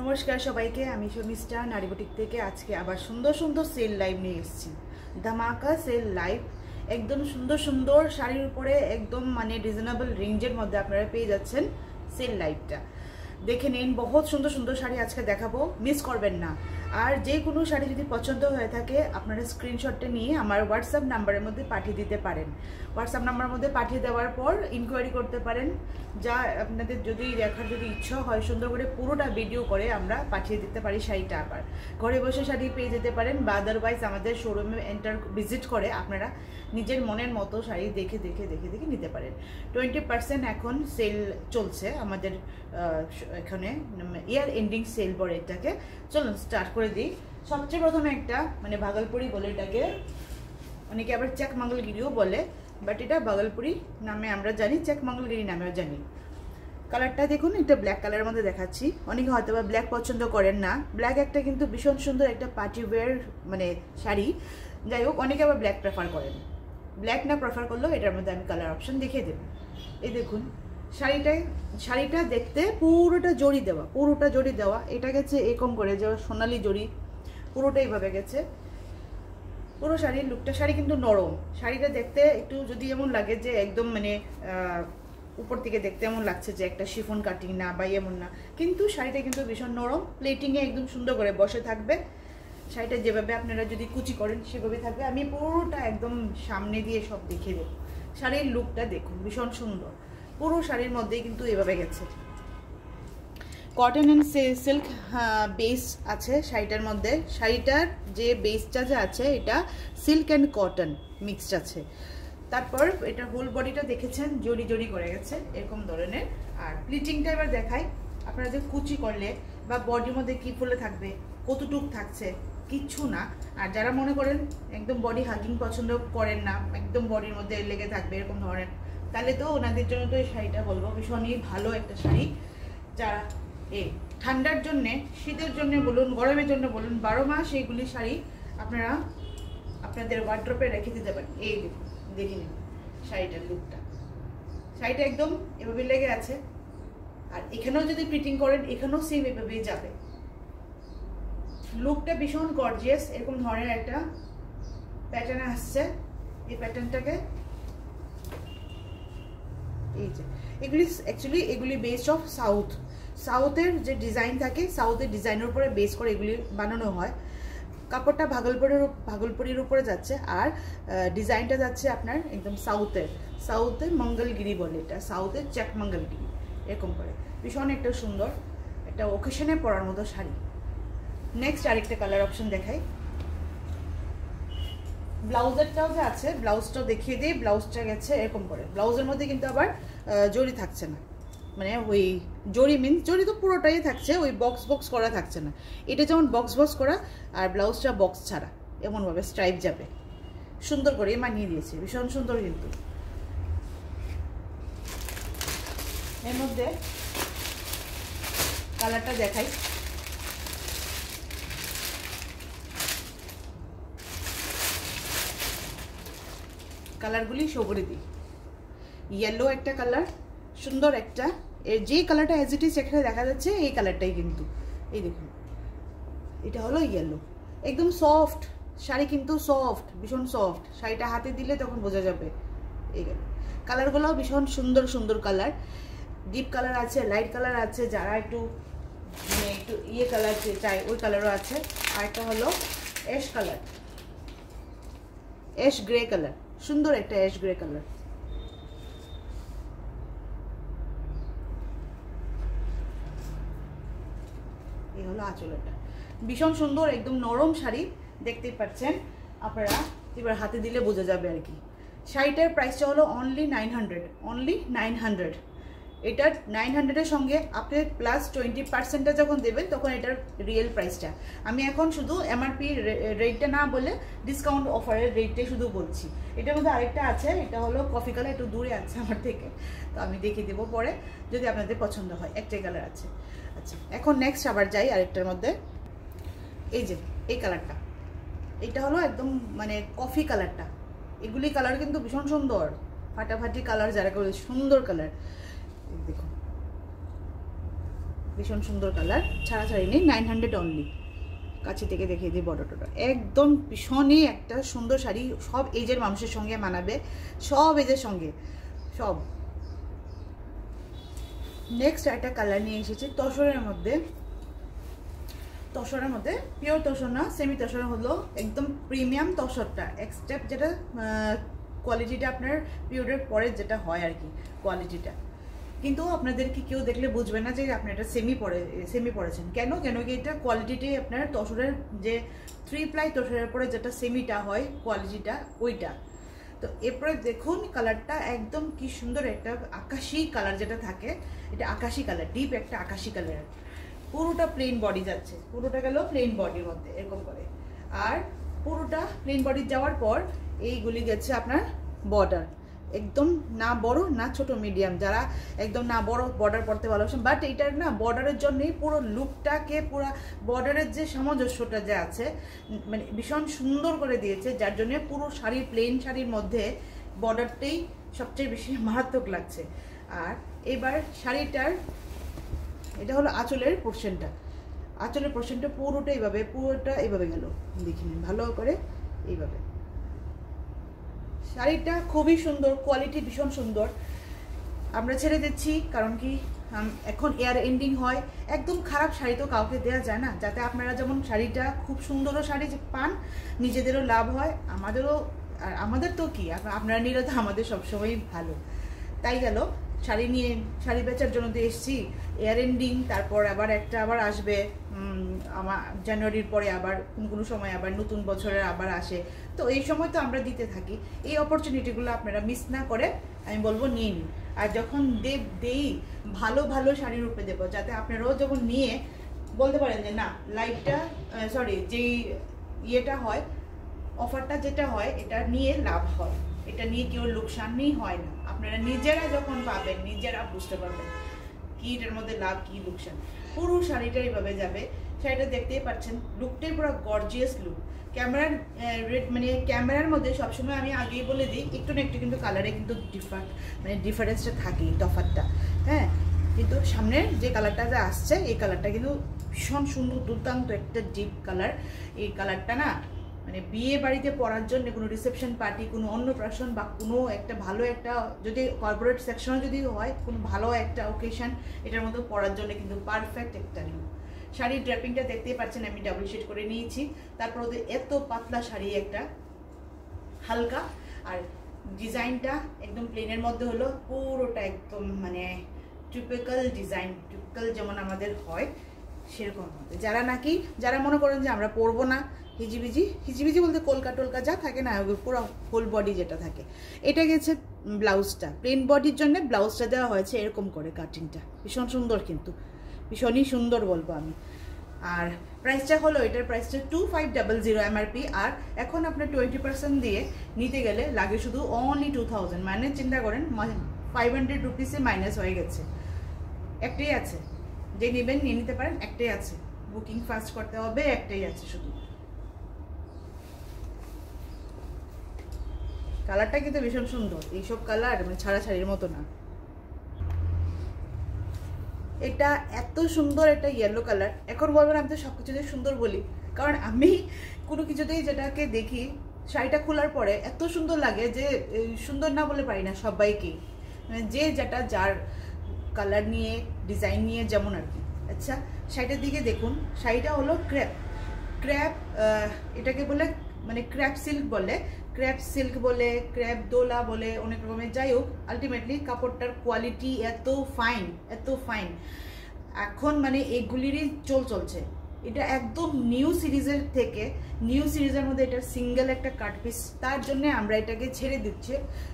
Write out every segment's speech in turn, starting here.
নমস্কার সবাইকে, আমি শর্মিষ্ঠা নারী বুটিক থেকে আজকে আবার সুন্দর সুন্দর সেল লাইভ নিয়ে এসেছি। ধামাকা সেল লাইভ, একদম সুন্দর সুন্দর শাড়ির উপরে একদম রিজনেবল রেঞ্জের মধ্যে আপনারা পেয়ে যাচ্ছেন। সেল লাইভটা দেখে নিন, বহুত সুন্দর সুন্দর শাড়ি আজকে দেখাবো, মিস করবেন না। আর যে কোনো শাড়ি যদি পছন্দ হয়ে থাকে আপনারা স্ক্রিনশটটা নিয়ে আমার হোয়াটসঅ্যাপ নাম্বারের মধ্যে পাঠিয়ে দিতে পারেন। হোয়াটসঅ্যাপ নাম্বারের মধ্যে পাঠিয়ে দেওয়ার পর ইনকোয়ারি করতে পারেন। যা আপনাদের যদি দেখার ইচ্ছা হয় সুন্দর করে পুরোটা ভিডিও করে আমরা পাঠিয়ে দিতে পারি শাড়িটা। আবার ঘরে বসে শাড়ি পেয়ে যেতে পারেন, বা আদারওয়াইজ আমাদের শোরুমে ভিজিট করে আপনারা নিজের মনের মতো শাড়ি দেখে দেখে দেখে দেখে নিতে পারেন। 20% এখন সেল চলছে আমাদের এখানে, ইয়ার এন্ডিং সেল বলে এটাকে। চলুন স্টার্ট করে দিই। সবচেয়ে প্রথমে একটা ভাগলপুরি বলে এটাকে, অনেকে আবার চেক মঙ্গলগিরিও বলে, বাট এটা ভাগলপুরি নামে আমরা জানি, চেক মঙ্গলগিরি নামেও জানি। কালারটা দেখুন, এটা ব্ল্যাক কালারের মধ্যে দেখাচ্ছি। অনেকে হয়তো বা ব্ল্যাক পছন্দ করেন না, ব্ল্যাক একটা কিন্তু ভীষণ সুন্দর একটা পার্টি ওয়্যার শাড়ি। যাই হোক, অনেকে আবার ব্ল্যাক প্রেফার করেন। ব্ল্যাক না প্রেফার করলেও এটার মধ্যে আমি কালার অপশন দেখিয়ে দেবো। এই দেখুন শাড়িটা দেখতে পুরোটা জড়ি দেওয়া। এটা গেছে এরকম করে যে সোনালি জড়ি, পুরোটা এইভাবে গেছে। পুরো শাড়ির লুকটা, শাড়ি কিন্তু নরম। শাড়িটা দেখতে একটু যদি এমন লাগে যে একদম উপর থেকে দেখতে এমন লাগছে যে একটা শিফন কাটিং না বা এমন না, কিন্তু শাড়িটা কিন্তু ভীষণ নরম। প্লেটিংয়ে একদম সুন্দর করে বসে থাকবে। শাড়িটা যেভাবে আপনারা যদি কুচি করেন সেভাবে থাকবে। আমি পুরোটা একদম সামনে দিয়ে সব দেখিয়ে দেবো। শাড়ির লুকটা দেখুন, ভীষণ সুন্দর। পুরো শাড়ির মধ্যেই কিন্তু এভাবে গেছে। কটন অ্যান্ড সিল্ক বেস আছে শাড়িটার মধ্যে। শাড়িটার যে বেসটা যে আছে এটা সিল্ক অ্যান্ড কটন মিক্সড আছে। তারপর এটা হোল বডিটা দেখেছেন জড়ি জড়ি করে গেছে এরকম ধরনের। আর প্লিটিংটা এবার দেখাই। আপনারা যে কুচি করলে বা বডির মধ্যে কি ফুলে থাকবে, কতটুক থাকছে, কিচ্ছু না। আর যারা মনে করেন একদম বডি হাগিং পছন্দ করেন না, একদম বডির মধ্যে লেগে থাকবে এরকম ধরনের, তাহলে তো ওনাদের জন্য তো এই শাড়িটা বলবো ভীষণই ভালো একটা শাড়ি। যারা এই ঠান্ডার জন্যে, শীতের জন্য বলুন, গরমের জন্য বলুন, 12 মাস এইগুলি শাড়ি আপনারা আপনাদের ওয়ার্ড্রপে রেখে দিতে পারেন। এই দেখুন, দেখে নিন শাড়িটার লুকটা। শাড়িটা একদম এভাবে লেগে আছে। আর এখানেও যদি ফিটিং করেন এখানেও সেম এভাবেই যাবে। লুকটা ভীষণ গর্জিয়াস। এরকম ধরনের একটা প্যাটার্ন আসছে। এই প্যাটার্নটাকে এই যে এগুলি বেসড অফ সাউথের যে ডিজাইন থাকে, সাউথের ডিজাইনের উপরে বেস করে এগুলি বানানো হয়। কাপড়টা ভাগলপুরির উপরে যাচ্ছে, আর ডিজাইনটা যাচ্ছে আপনার একদম সাউথের মঙ্গলগিরি বলে এটা, সাউথের চেক মঙ্গলগিরি এরকম করে। ভীষণ একটা সুন্দর একটা ওকেশনে পরার মতো শাড়ি। নেক্সট আরেকটা কালার অপশন দেখাই। ব্লাউজেরটাও যে আছে, ব্লাউজটাও দেখিয়ে দিই। ব্লাউজটা গেছে এরকম করে। ব্লাউজের মধ্যে কিন্তু আবার জড়ি থাকছে না, ওই জড়ি তো পুরোটাই থাকছে, ওই বক্স করা থাকছে না। এটা যেমন বক্স করা, আর ব্লাউজটা বক্স ছাড়া এমনভাবে স্ট্রাইপ যাবে। সুন্দর করে মানিয়ে দিয়েছে, ভীষণ সুন্দর। কিন্তু এর মধ্যে কালারটা দেখাই। কালারগুলি শো করে দিই। ইয়েলো একটা কালার, সুন্দর একটা। এর যে কালারটা অ্যাজ ইট ইজ এখানে দেখা যাচ্ছে এই কালারটাই কিন্তু। এই দেখুন, এটা হলো ইয়েলো। একদম সফট শাড়ি, কিন্তু সফট, ভীষণ সফট। শাড়িটা হাতে দিলে তখন বোঝা যাবে। এই কালারগুলোও ভীষণ সুন্দর সুন্দর কালার। ডিপ কালার আছে, লাইট কালার আছে, যারা একটু ইয়ে কালার চাই ওই কালারও আছে। আর একটা হলো ash colour, ash grey colour, সুন্দর একটা অ্যাশ গ্রে কালার। এই হলো আঁচলটা, ভীষণ সুন্দর, একদম নরম শাড়ি। দেখতেই পাচ্ছেন আপনারা, এবার হাতে দিলে বোঝা যাবে আর কি। শাড়িটার প্রাইসটা হলো অনলি 900। এটার 900-এর সঙ্গে আপনি প্লাস 20%টা যখন দেবেন তখন এটার রিয়েল প্রাইসটা। আমি এখন শুধু এমআরপি রেটটা না বলে ডিসকাউন্ট অফারের রেটটাই শুধু বলছি। এটার মধ্যে আরেকটা আছে, এটা হলো কফি কালার, একটু দূরে আছে আমার থেকে, তো আমি দেখিয়ে দেবো পরে যদি আপনাদের পছন্দ হয়। একটাই কালার আছে। আচ্ছা, এখন নেক্সট আবার যাই আরেকটার মধ্যে। এই যে এই কালারটা, এটা হলো একদম কফি কালারটা। এগুলি কালার কিন্তু ভীষণ সুন্দর, ফাটাফাটি কালার, যারা করে সুন্দর কালার। দেখুন ভীষণ সুন্দর কালার, ছাড়াছাড়ি নেই, 900 অনলি। কাছে থেকে দেখিয়ে দিই বর্ডারটা, একদম ভীষণই একটা সুন্দর শাড়ি, সব এজের মানুষের সঙ্গে মানাবে, সব এজের সঙ্গে সব। নেক্সট একটা কালার নিয়ে এসেছি তসরের মধ্যে। তসরের মধ্যে পিওর তসর না, সেমি তসর হলো একদম প্রিমিয়াম তসরটা, এক স্টেপ যেটা কোয়ালিটিটা আপনার পিওরের পরে যেটা হয় আর কি কোয়ালিটিটা, কিন্তু আপনাদের কি কেউ দেখলে বুঝবে না যে আপনি এটা সেমি পরেছেন। কেন কি এটা কোয়ালিটিটাই আপনার তসরের যে 3 প্লাই তসরের পরে যেটা সেমিটা হয় কোয়ালিটিটা ওইটা। তো এরপরে দেখুন কালারটা একদম কি সুন্দর, একটা আকাশি কালার যেটা থাকে, এটা আকাশি কালার, ডিপ একটা আকাশি কালার। পুরোটা প্লেন বডি যাচ্ছে, পুরোটা গেল প্লেন বডির মধ্যে এরকম করে, আর পুরোটা প্লেন বডি যাওয়ার পর এইগুলি গেছে আপনার বর্ডার, একদম না বড় না ছোট, মিডিয়াম। যারা একদম না বড় বর্ডার পড়তে ভালোবাসেন, বাট এইটার না বর্ডারের জন্যই পুরো লুকটাকে, পুরো বর্ডারের যে সামঞ্জস্যটা যে আছে মানে ভীষণ সুন্দর করে দিয়েছে, যার জন্য পুরো শাড়ির প্লেন শাড়ির মধ্যে বর্ডারটাই সবচেয়ে বেশি মারাত্মক লাগছে। আর এবার শাড়িটার এটা হলো আঁচলের পোর্শনটা, আঁচলের পোর্শনটা পুরোটা এইভাবে গেল, দেখে নিন ভালো করে এইভাবে। শাড়িটা খুবই সুন্দর, কোয়ালিটি ভীষণ সুন্দর। আমরা ছেড়ে দিচ্ছি কারণ কি এখন এয়ার এন্ডিং হয়, একদম খারাপ শাড়ি তো কাউকে দেওয়া যায় না, যাতে আপনারা যেমন শাড়িটা খুব সুন্দরও শাড়ি পান, নিজেদেরও লাভ হয়, আমাদের তো কি, আপনারা নিলে তো আমাদের সবসময়ই ভালো। তাই গেল শাড়ি বেচার জন্য তো এসছি, এয়ার এন্ডিং, তারপর আবার আসবে আমার জানুয়ারির পরে, আবার কোনো সময় আবার নতুন বছরের আবার আসে, তো এই সময় তো আমরা দিতে থাকি। এই অপরচুনিটিগুলো আপনারা মিস না করে আমি বলবো নিয়ে নিন। আর যখন দেই ভালো ভালো শাড়ির রূপে দেবো, যাতে আপনারাও যখন নিয়ে বলতে পারেন যে না লাইফটা যেই ইয়েটা হয়, অফারটা যেটা হয়, এটা নিয়ে লাভ হয়, এটা নিয়ে কেউ লোকসানই হয় না। আপনারা নিজেরা যখন পাবেন নিজেরা বুঝতে পারবেন কি এটার মধ্যে লাভ কি লোকসান। পুরো শাড়িটা এইভাবে যাবে, শাড়িটা দেখতেই পাচ্ছেন, লুকটাই পুরো গর্জিয়াস লুক। ক্যামেরার মধ্যে সবসময় আমি আগেই বলে দিই একটু না একটু কিন্তু কালারে কিন্তু ডিফারেন্সটা থাকেই, তফাৎটা, হ্যাঁ। কিন্তু সামনের যে কালারটা যা আসছে এই কালারটা কিন্তু ভীষণ সুন্দর, দুর্দান্ত একটা ডিপ কালার। এই কালারটা না মানে বিয়ে বাড়িতে পরার জন্য, কোনো রিসেপশন পার্টি, কোনো অন্নপ্রাশন বা কোনো একটা ভালো একটা যদি কর্পোরেট সেকশনে যদি হয়, কোনো ভালো একটা ওকেশন, এটার মধ্যে পরার জন্য কিন্তু পারফেক্ট একটা লুক। শাড়ির ড্র্যাপিংটা দেখতেই পাচ্ছেন আমি ডাবল শেড করে নিয়েছি, তারপর ওদের এত পাতলা শাড়ি একটা হালকা, আর ডিজাইনটা একদম প্লেনের মধ্যে হলো, পুরোটা একদম মানে টিপিক্যাল ডিজাইন, টিপিক্যাল যেমন আমাদের হয় সেরকম মধ্যে। যারা মনে করেন যে আমরা পরবো না, হিজিবিজি বলতে কলকা টলকা যা থাকে না, পুরো ফুল বডি যেটা থাকে, এটা গেছে ব্লাউজটা, প্লেন বডির জন্য ব্লাউজটা দেওয়া হয়েছে এরকম করে, কাটিংটা ভীষণ সুন্দর, কিন্তু ভীষণই সুন্দর বলবো আমি। আর প্রাইসটা হলো, এটার প্রাইসটা 2500 MRP, আর এখন আপনার 20% দিয়ে নিতে গেলে লাগে শুধু অনলি 2000, মানে চিন্তা করেন 500 রুপিসে মাইনাস হয়ে গেছে। একটাই আছে, যে নেবেন নিয়ে নিতে পারেন, একটাই আছে, বুকিং ফাস্ট করতে হবে, একটাই আছে শুধু। কালারটা কিন্তু ভীষণ সুন্দর, এইসব কালার মানে ছাড়াছাড়ির মতো না। এটা এত সুন্দর একটা ইয়েলো কালার, এখন বলবেন আমি তো সব কিছুতেই সুন্দর বলি, কারণ আমি কোনো কিছুতেই যেটাকে দেখি শাড়িটা খোলার পরে এত সুন্দর লাগে যে সুন্দর না বলে পারি না সবাইকেই, মানে যে যেটা যার কালার নিয়ে ডিজাইন নিয়ে যেমন আর কি। আচ্ছা শাড়িটার দিকে দেখুন, শাড়িটা হলো ক্র্যাপ এটাকে বলে মানে ক্র্যাপ সিল্ক বলে ক্র্যাপ দোলা বলে অনেক রকমের, যাই হোক আলটিমেটলি কাপড়টার কোয়ালিটি এত ফাইন। এখন মানে এগুলিরই চলছে। এটা একদম নিউ সিরিজের মধ্যে এটা সিঙ্গেল একটা কাট পিস, তার জন্য আমরা এটাকে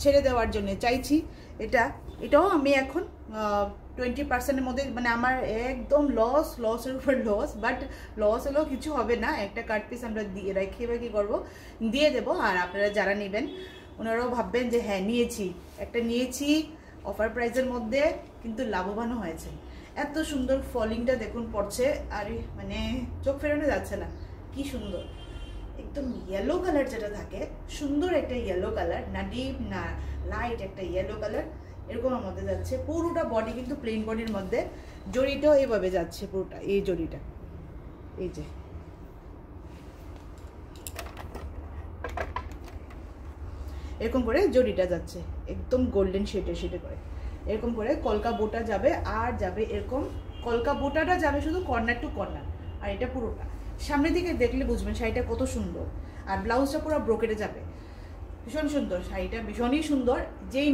ছেড়ে দেওয়ার জন্য চাইছি। এটাও আমি এখন 20%-এর মধ্যে, মানে আমার একদম লসের উপর লস, বাট লস হলেও কিছু হবে না, একটা কাট পিস আমরা দিয়ে রেখে বা কি করবো দিয়ে দেবো। আর আপনারা যারা নেবেন ওনারাও ভাববেন যে হ্যাঁ নিয়েছি অফার প্রাইসের মধ্যে, কিন্তু লাভবানও হয়েছে। এত সুন্দর ফলিংটা দেখুন পড়ছে, আর মানে চোখ ফেরানো যাচ্ছে না, কি সুন্দর একদম ইয়েলো কালার যেটা থাকে, সুন্দর একটা ইয়েলো কালার, না ডিপ না লাইট, একটা ইয়েলো কালার এরকমের মধ্যে যাচ্ছে। পুরোটা বডি কিন্তু প্লেন বডির মধ্যে জড়িটাও এইভাবে যাচ্ছে পুরোটা, এই জড়িটা, এই যে এরকম করে জড়িটা যাচ্ছে একদম গোল্ডেন শেডে করে, এরকম করে কলকা বুটা যাবে, আর যাবে এরকম কলকা বুটাটা যাবে শুধু কর্নার টু কর্নার, আর এটা পুরোটা সামনের দিকে দেখলে বুঝবেন শাড়িটা কত সুন্দর। আর ব্লাউজটা পুরো ব্রোকেটে যাবে, ভীষণ সুন্দর শাড়িটা, ভীষণই সুন্দর। যেই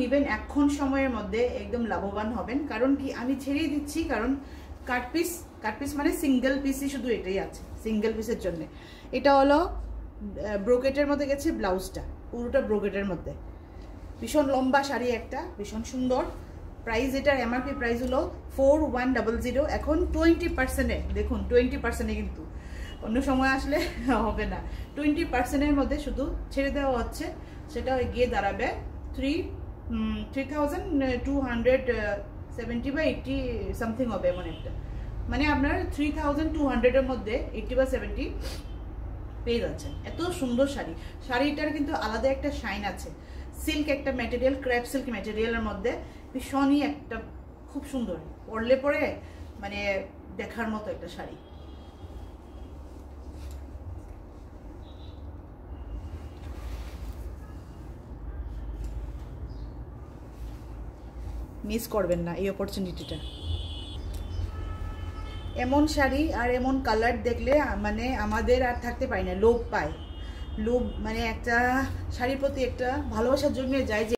নিবেন এখন সময়ের মধ্যে একদম লাভবান হবেন। কারণ কি আমি ছেড়েই দিচ্ছি, কারণ কাট পিস মানে সিঙ্গেল পিসই শুধু এটাই আছে, সিঙ্গেল পিসের জন্য। এটা হলো ব্রোকেটের মধ্যে গেছে, ব্লাউজটা পুরোটা ব্রোকেটের মধ্যে, ভীষণ লম্বা শাড়ি একটা, ভীষণ সুন্দর। প্রাইস, এটার এমআরপি প্রাইস হলো 4100। এখন 20%-এ, দেখুন 20%-এ, কিন্তু অন্য সময় আসলে হবে না, 20%-এর মধ্যে শুধু ছেড়ে দেওয়া হচ্ছে। সেটা গিয়ে দাঁড়াবে 3270 বা 80 সামথিং হবে, এমন একটা, মানে আপনার 3200-এর মধ্যে 80 বা 70 পেয়ে যাচ্ছেন। এত সুন্দর শাড়ি, শাড়িটার কিন্তু আলাদা একটা শাইন আছে, সিল্ক একটা ম্যাটেরিয়াল, ক্র্যাপ সিল্ক ম্যাটেরিয়ালের মধ্যে, ভীষণই একটা খুব সুন্দর, পরলে পরে মানে দেখার মতো একটা শাড়ি। মিস করবেন না এই অপরচুনিটিটা। এমন শাড়ি আর এমন কালার দেখলে মানে আমাদের আর থাকতে পারি না, লোভ পায়, লোভ মানে একটা শাড়ির প্রতি একটা ভালোবাসা জন্মে যায়।